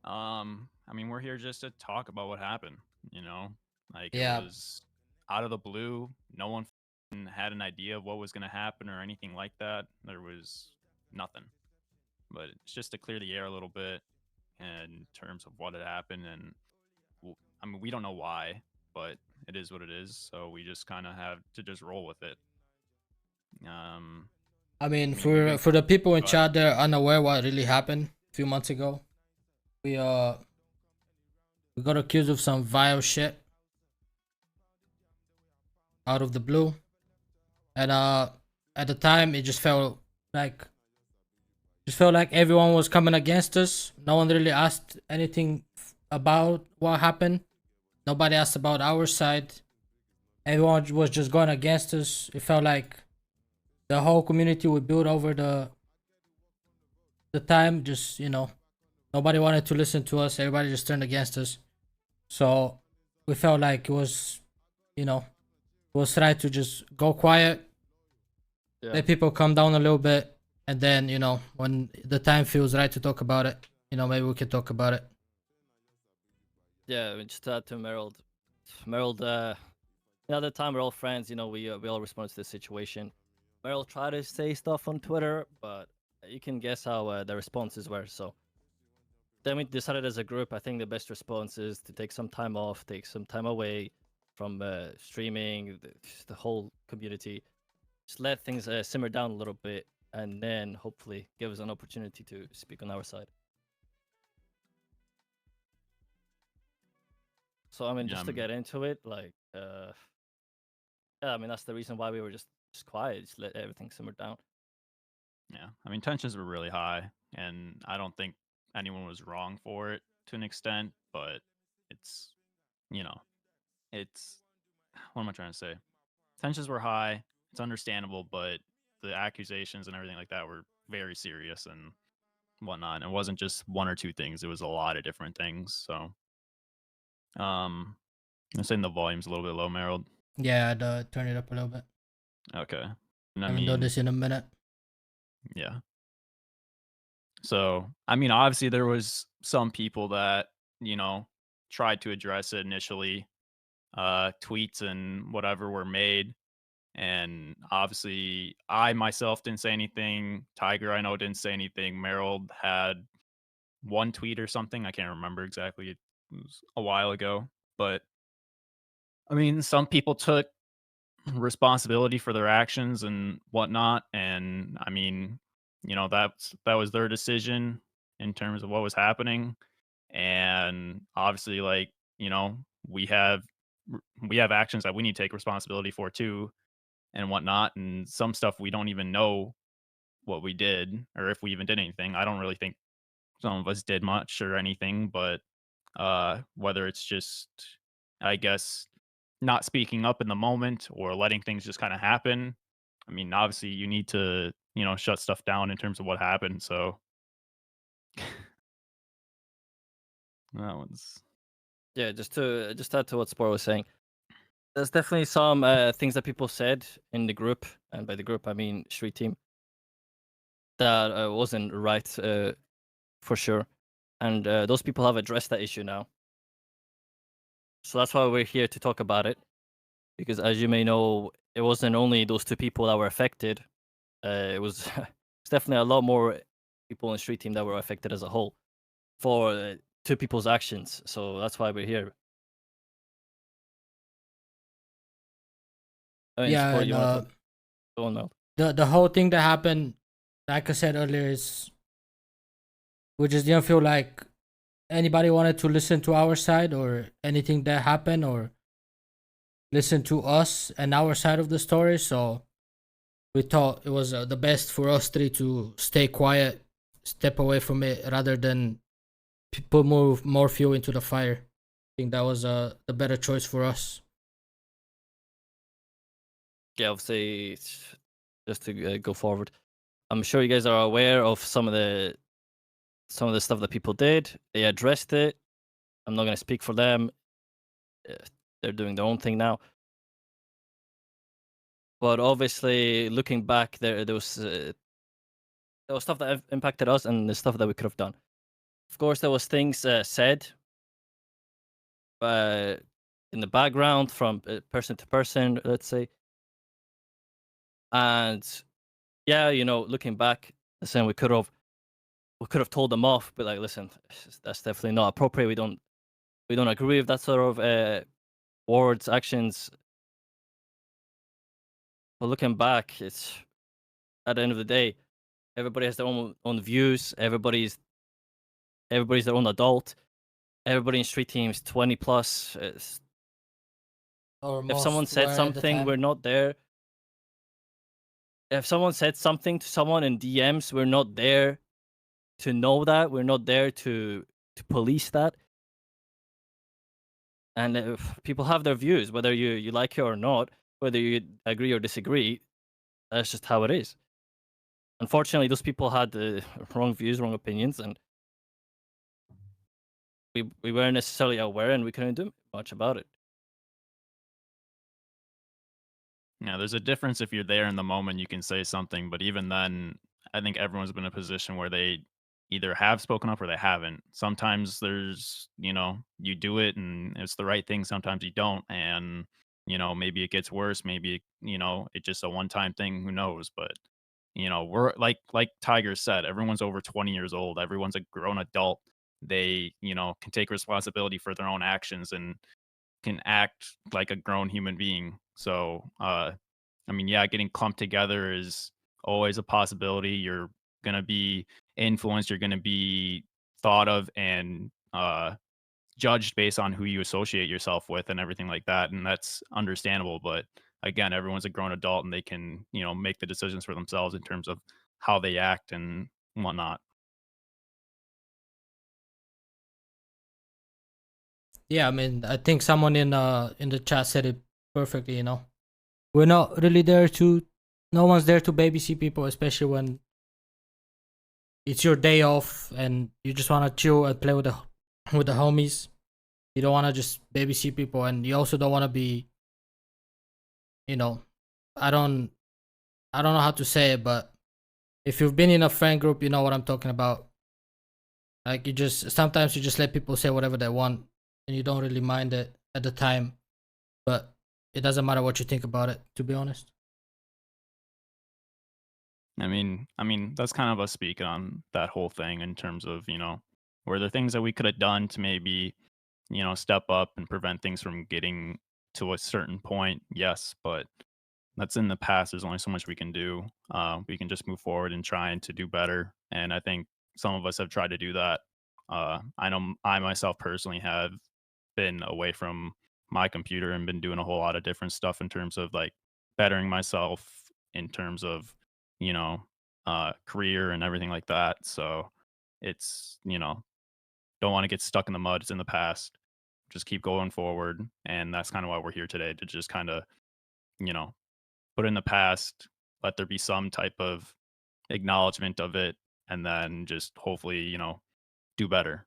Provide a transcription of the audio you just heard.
I mean, we're here just to talk about what happened. You know, like it Yeah, was out of the blue. No one had an idea of what was going to happen or anything like that. There was nothing. But it's just to clear the air a little bit in terms of what had happened. And I mean, we don't know why, but it is what it is. So we just kind of have to just roll with it. Um, I mean, I mean, we've been. for the people in Go ahead. chat, they're unaware what really happened a few months ago. We uh we got accused of some vile shit out of the blue, and at the time it like just felt like everyone was coming against us. No one really asked anything about what happened. Nobody asked about our side. Everyone was just going against us. It felt like the whole community we built over the time, just nobody wanted to listen to us. Everybody just turned against us. So we felt like it was right to just go quiet, Yeah. let people calm down a little bit, and then when the time feels right to talk about it, maybe we can talk about it. Yeah, I mean, just to add to Merald. Merald, at the time we're all friends. We all responded to the situation. Merald tried to say stuff on Twitter, but you can guess how the responses were. So then we decided as a group. I think the best response is to take some time off, take some time away from streaming, the whole community. Just let things simmer down a little bit, and then hopefully give us an opportunity to speak on our side. So I mean, Yeah, just to get into it, yeah, I mean that's the reason why we were just quiet, just let everything simmer down. yeah. I mean, tensions were really high, and I don't think anyone was wrong for it to an extent, but it's, you know, it's what am I trying to say? Tensions were high. It's understandable, but the accusations and everything like that were very serious and whatnot. It wasn't just one or two things; it was a lot of different things. So, I'm saying the volume's a little bit low, Merald. Yeah, I'd turn it up a little bit. Okay, and I I haven't done mean, this in a minute. yeah. So, I mean, obviously there was some people that, you know, tried to address it initially. Tweets and whatever were made. And obviously I myself didn't say anything. Tiger, I know, didn't say anything. Merald had one tweet or something. I can't remember exactly. It was a while ago. But I mean, some people took responsibility for their actions and whatnot. And I mean, that was their decision in terms of what was happening. And obviously, like, we have we have actions that we need to take responsibility for too and whatnot. And some stuff we don't even know what we did or if we even did anything. I don't really think some of us did much or anything, but whether it's just, I guess, not speaking up in the moment or letting things just kind of happen. I mean, obviously you need to, shut stuff down in terms of what happened. So that was Yeah, just add to what Sport was saying. There's definitely some things that people said in the group, and by the group I mean Street Team, that wasn't right for sure, and those people have addressed that issue now. So that's why we're here to talk about it, because as you may know, it wasn't only those two people that were affected. It was it's definitely a lot more people in Street Team that were affected as a whole for two people's actions. So that's why we're here. I mean, Yeah, Sport, and you want to talk? Go on, Mel. the whole thing that happened, like I said earlier, is we just didn't feel like anybody wanted to listen to our side or anything that happened or listen to us and our side of the story. So we thought it was the best for us three to stay quiet, step away from it, rather than put more fuel into the fire. I think that was the better choice for us. Yeah, obviously, just to go forward, I'm sure you guys are aware of some of the stuff that people did. They addressed it. I'm not going to speak for them. Uh, They're doing their own thing now. But obviously, looking back, there was stuff that impacted us and the stuff that we could have done. Of course, there was things said uh, in the background from person to person, let's say. And yeah, looking back, listen, we could have told them off, but like, listen, that's definitely not appropriate. We don't agree with that sort of words, actions. But looking back, it's at the end of the day, everybody has their own views. Everybody's their own adult. Everybody in street teams 20 plus. Or If someone most said were at the something, time. we're not there. If someone said something to someone in DMs, we're not there to know that. We're not there to police that. And if people have their views, whether you like it or not, whether you agree or disagree, that's just how it is. Unfortunately, those people had the wrong views, wrong opinions, and we weren't necessarily aware, and we couldn't do much about it. Yeah, there's a difference if you're there in the moment, you can say something, but even then, I think everyone's been in a position where they either have spoken up or they haven't. Sometimes you do it and it's the right thing, sometimes you don't. And, maybe it gets worse, maybe, it's just a one-time thing, who knows? But, we're like Tiger said, everyone's over 20 years old, everyone's a grown adult. They, can take responsibility for their own actions and can act like a grown human being. So, I mean, yeah, getting clumped together is always a possibility. You're gonna be influenced. You're gonna be thought of and judged based on who you associate yourself with and everything like that, and that's understandable. But again, everyone's a grown adult and they can, make the decisions for themselves in terms of how they act and whatnot. Yeah, I mean, I think someone in the chat said it perfectly. We're not really there to. No one's there to babysit people, especially when it's your day off and you just want to chill and play with the homies. You don't want to just babysit people, and you also don't want to be. You know, I don't. I don't know how to say it, but if you've been in a friend group, you know what I'm talking about. Like sometimes you just let people say whatever they want, and you don't really mind it at the time, but it doesn't matter what you think about it, to be honest. I mean, that's kind of us speaking on that whole thing in terms of, were there things that we could have done to maybe, step up and prevent things from getting to a certain point? Yes, but that's in the past. There's only so much we can do. We can just move forward and trying to do better. And I think some of us have tried to do that. I know I myself personally have been away from my computer and been doing a whole lot of different stuff in terms of like bettering myself in terms of, you know, career and everything like that. So it's, don't want to get stuck in the mud. It's in the past. Just keep going forward. And that's kind of why we're here today, to just kind of, you know, put in the past, let there be some type of acknowledgement of it, and then just hopefully, do better.